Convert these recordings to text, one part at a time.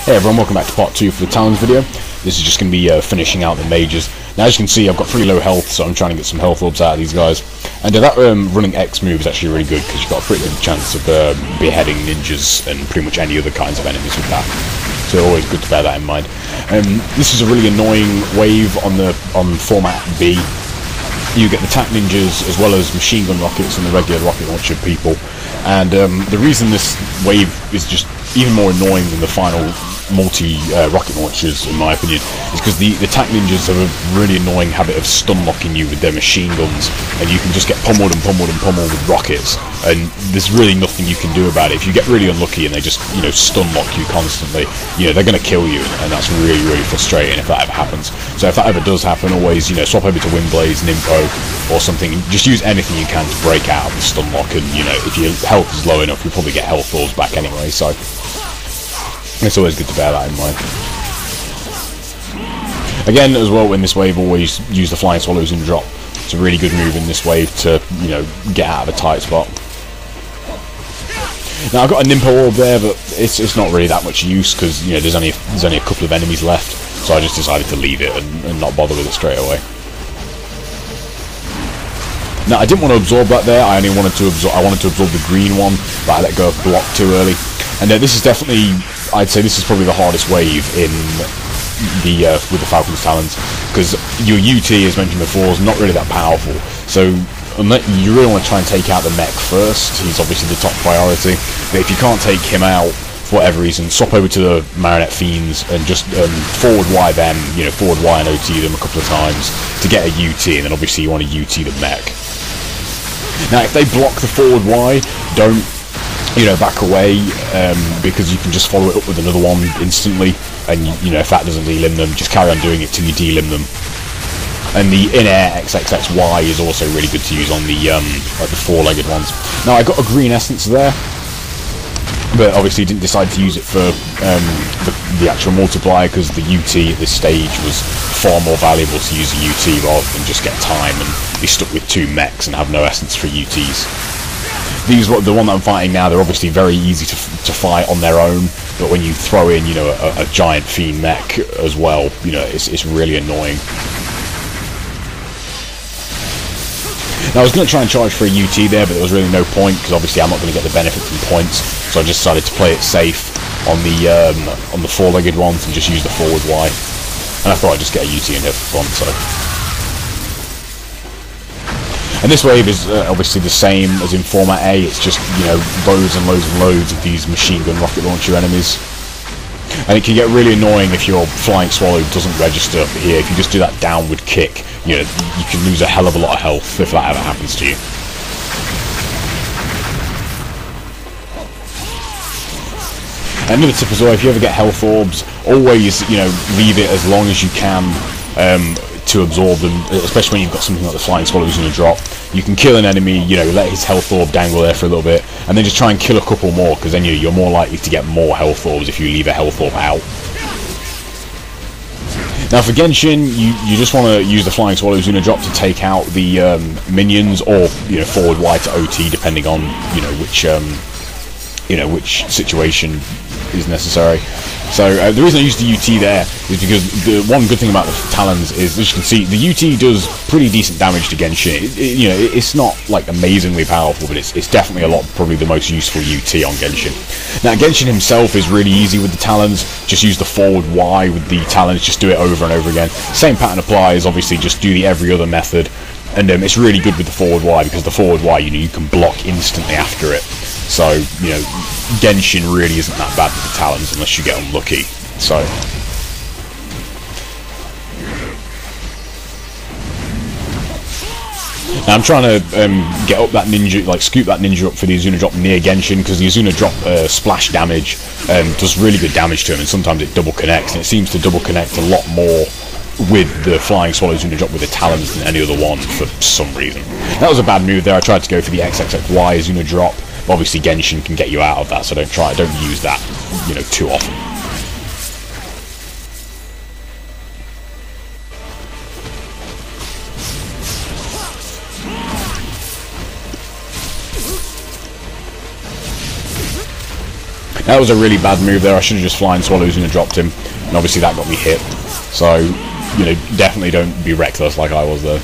Hey everyone, welcome back to part 2 for the Talons video. This is just going to be finishing out the majors. Now as you can see, I've got pretty low health, so I'm trying to get some health orbs out of these guys. And that running X move is actually really good, because you've got a pretty good chance of beheading ninjas and pretty much any other kinds of enemies with that. So always good to bear that in mind. This is a really annoying wave on format B. You get the TAC ninjas as well as machine gun rockets and the regular rocket launcher people. And the reason this wave is just even more annoying than the final multi-rocket launchers, in my opinion, is because the TAC ninjas have a really annoying habit of stun-locking you with their machine guns, and you can just get pummeled and pummeled and pummeled with rockets, and there's really nothing you can do about it. If you get really unlucky and they just, stun-lock you constantly, they're going to kill you, and that's really, really frustrating if that ever happens. So if that ever does happen, always, swap over to Windblaze, Nimpo, or something. Just use anything you can to break out of the stun-lock, and, if your health is low enough, you'll probably get health orbs back anyway, so it's always good to bear that in mind. Again, as well, in this wave, always use the Flying Swallows and drop. It's a really good move in this wave to, get out of a tight spot. Now, I've got a Nimpo orb there, but it's not really that much use, because, there's only a couple of enemies left, so I just decided to leave it and not bother with it straight away. Now, I didn't want to absorb that there. I wanted to absorb the green one, but I let go of block too early. And this is definitely, I'd say this is probably the hardest wave in the with the Falcon Talons, because your UT, as mentioned before, is not really that powerful. So unless you really want to try and take out the mech first, he's obviously the top priority. But if you can't take him out for whatever reason, swap over to the Marionette Fiends and just forward Y them, forward Y and OT them a couple of times to get a UT, and then obviously you want to UT the mech. Now, if they block the forward Y, don't back away, because you can just follow it up with another one instantly, and if that doesn't delimb them, just carry on doing it till you delimb them. And the in-air XXXY is also really good to use on the like the four-legged ones. Now, I got a green essence there, but obviously didn't decide to use it for the actual multiplier, because the UT at this stage was far more valuable to use a UT rather than just get time and be stuck with two mechs and have no essence for UTs. The one that I'm fighting now, they're obviously very easy to fight on their own, but when you throw in, a giant fiend mech as well, it's really annoying. Now, I was going to try and charge for a UT there, but there was really no point, because obviously I'm not going to get the benefit from points, so I just decided to play it safe on the four-legged ones and just use the forward Y. And I thought I'd just get a UT in here for fun, so. And this wave is obviously the same as in Format A, it's just, loads and loads and loads of these machine gun rocket launcher enemies. And it can get really annoying if your Flying Swallow doesn't register here. If you just do that downward kick, you can lose a hell of a lot of health if that ever happens to you. Another tip as well, if you ever get health orbs, always, leave it as long as you can to absorb them, especially when you've got something like the Flying Swallows in a drop. You can kill an enemy, let his health orb dangle there for a little bit, and then just try and kill a couple more, because then you're more likely to get more health orbs if you leave a health orb out. Now for Genshin, you just want to use the Flying Swallows in a drop to take out the minions, or forward Y to OT, depending on which situation is necessary. So the reason I used the UT there is because the one good thing about the Talons is, as you can see, the UT does pretty decent damage to Genshin. It's not like amazingly powerful, but it's definitely probably the most useful UT on Genshin. Now Genshin himself is really easy with the Talons. Just use the forward Y with the Talons, just do it over and over again. Same pattern applies, obviously, just do the every other method. And it's really good with the forward Y, because the forward Y, you can block instantly after it. So, Genshin really isn't that bad with the Talons unless you get unlucky. So, now I'm trying to get up that ninja, scoop that ninja up for the Azuna drop near Genshin, because the Azuna drop splash damage does really good damage to him, and sometimes it double connects, and it seems to double connect a lot more with the Flying Swallows Azuna drop with the Talons than any other one for some reason. That was a bad move there. I tried to go for the XXXY Azuna drop. Obviously Genshin can get you out of that, so don't use that, too often. That was a really bad move there. I should have just Flying Swallows and dropped him, and obviously that got me hit. So, you know, definitely don't be reckless like I was there.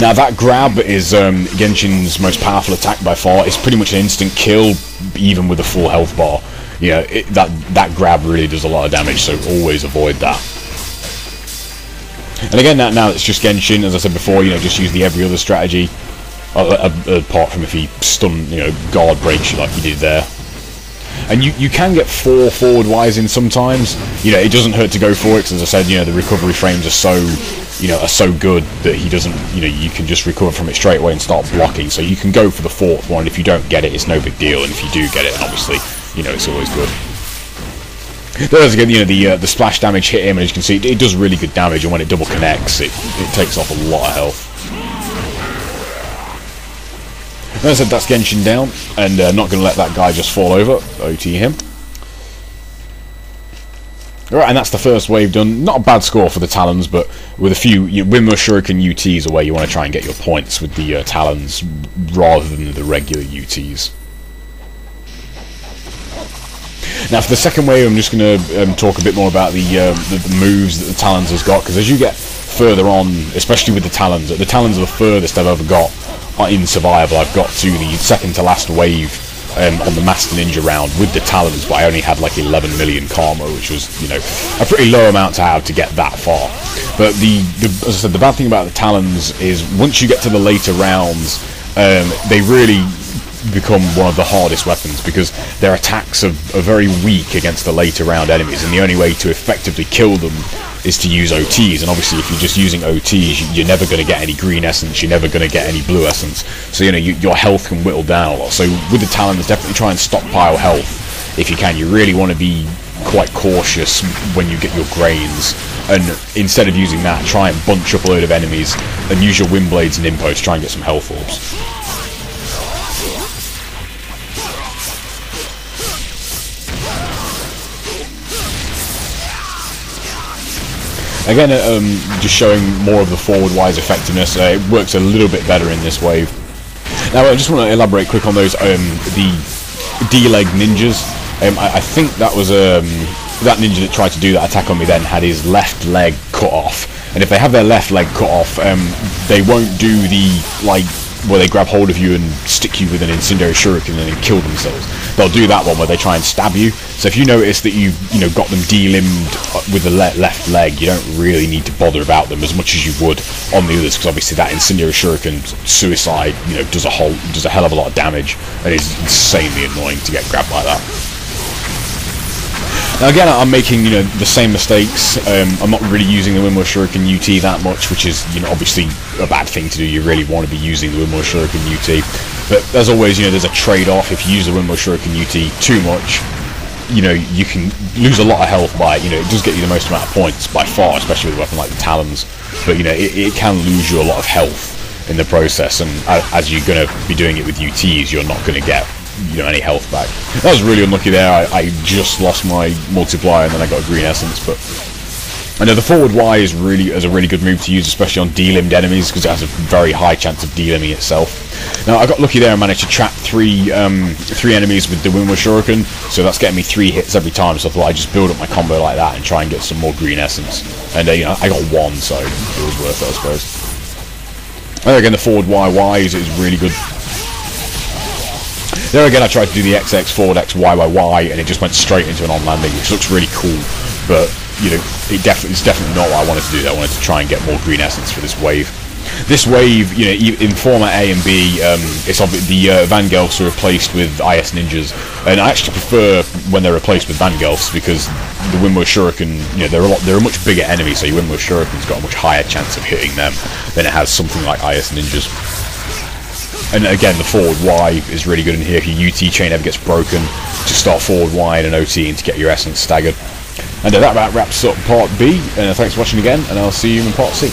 Now that grab is Genshin's most powerful attack by far. It's pretty much an instant kill, even with a full health bar. You know, that grab really does a lot of damage, so always avoid that. And again, now it's just Genshin, as I said before, you know, just use the every other strategy, apart from if he guard breaks you like he did there. And you can get 4 forward Ys in sometimes. You know, it doesn't hurt to go for it, because as I said, you know, the recovery frames are so good that he doesn't, you know, you can just recover from it straight away and start blocking. So you can go for the 4th one. If you don't get it, it's no big deal, and if you do get it, obviously, you know, it's always good. There's again, you know, the splash damage hit him, and as you can see, it does really good damage, and when it double connects, it takes off a lot of health. As I said, that's Genshin down, and not going to let that guy just fall over. OT him. Alright, and that's the first wave done. Not a bad score for the Talons, but with a few Windmill Shuriken UTs are where you want to try and get your points with the Talons rather than the regular UTs. Now for the second wave, I'm just going to talk a bit more about the moves that the Talons has got, because as you get further on, especially with the Talons are the furthest I've ever got in survival. I've got to the second to last wave on the Master Ninja round with the Talons, but I only had like 11 million karma, which was, you know, a pretty low amount to have to get that far. But as I said, the bad thing about the Talons is once you get to the later rounds, they really become one of the hardest weapons, because their attacks are very weak against the later round enemies, and the only way to effectively kill them is to use OTs, and obviously if you're just using OTs, you're never going to get any green essence, you're never going to get any blue essence, so you know, your health can whittle down a lot. So with the Talons, definitely try and stockpile health if you can. You really want to be quite cautious when you get your grains, and instead of using that, try and bunch up a load of enemies and use your wind blades and impos to try and get some health orbs. Again, just showing more of the forward-wise effectiveness. It works a little bit better in this wave. Now, I just want to elaborate quick on those the D-leg ninjas. I think that was that ninja that tried to do that attack on me then had his left leg cut off, and if they have their left leg cut off, they won't do the where they grab hold of you and stick you with an incendiary shuriken and then kill themselves. They'll do that one where they try and stab you. So if you notice that you've got them delimbed with the left leg, you don't really need to bother about them as much as you would on the others, because obviously that incendiary shuriken suicide, you know, does a hell of a lot of damage and is insanely annoying to get grabbed like that. Now again, I'm making, you know, the same mistakes. I'm not really using the Windmill Shuriken UT that much, which is, you know, obviously a bad thing to do. You really want to be using the Windmill Shuriken UT. But as always, you know, there's a trade-off. If you use the Windmill Shuriken UT too much, you know, you can lose a lot of health by it. You know, it does get you the most amount of points by far, especially with a weapon like the Talons. But, you know, it can lose you a lot of health in the process, and as you're going to be doing it with UTs, you're not going to get, you know, any health back. That was really unlucky there. I just lost my multiplier and then I got a green essence. But I know the forward Y is a really good move to use, especially on D-limbed enemies, because it has a very high chance of D-limbing itself. Now I got lucky there and managed to trap three enemies with the Windmill Shuriken, so that's getting me 3 hits every time. So I thought I'd just build up my combo like that and try and get some more green essence. And you know, I got 1, so it was worth it, I suppose. And again, the forward Y is really good. There again, I tried to do the XX forward X Y, and it just went straight into an on-landing, which looks really cool, but you know, it's definitely not what I wanted to do. I wanted to try and get more green essence for this wave. This wave, you know, in format A and B, it's obviously the Vangelfs are replaced with IS Ninjas, and I actually prefer when they're replaced with Vangelfs, because the Windmill Shuriken, you know, they're a much bigger enemy, so your Windmill Shuriken's got a much higher chance of hitting them than it has something like IS Ninjas. And again, the forward Y is really good in here. If your UT chain ever gets broken, just start forward Y and an OT and to get your essence staggered. And that wraps up part B, and thanks for watching again, and I'll see you in part C.